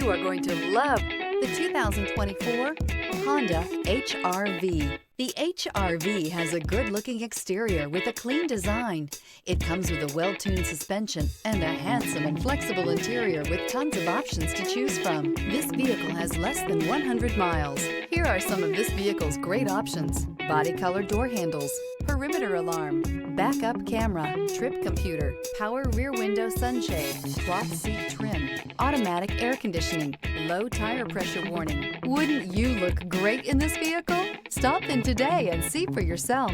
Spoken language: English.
You are going to love the 2024 Honda HR-V. The HR-V has a good-looking exterior with a clean design. It comes with a well-tuned suspension and a handsome and flexible interior with tons of options to choose from. This vehicle has less than 100 miles. Here are some of this vehicle's great options: body color door handles, perimeter alarm, backup camera, trip computer, power rear window sunshade, cloth seat trim, automatic air conditioning, low tire pressure warning. Wouldn't you look great in this vehicle? Stop in today and see for yourself.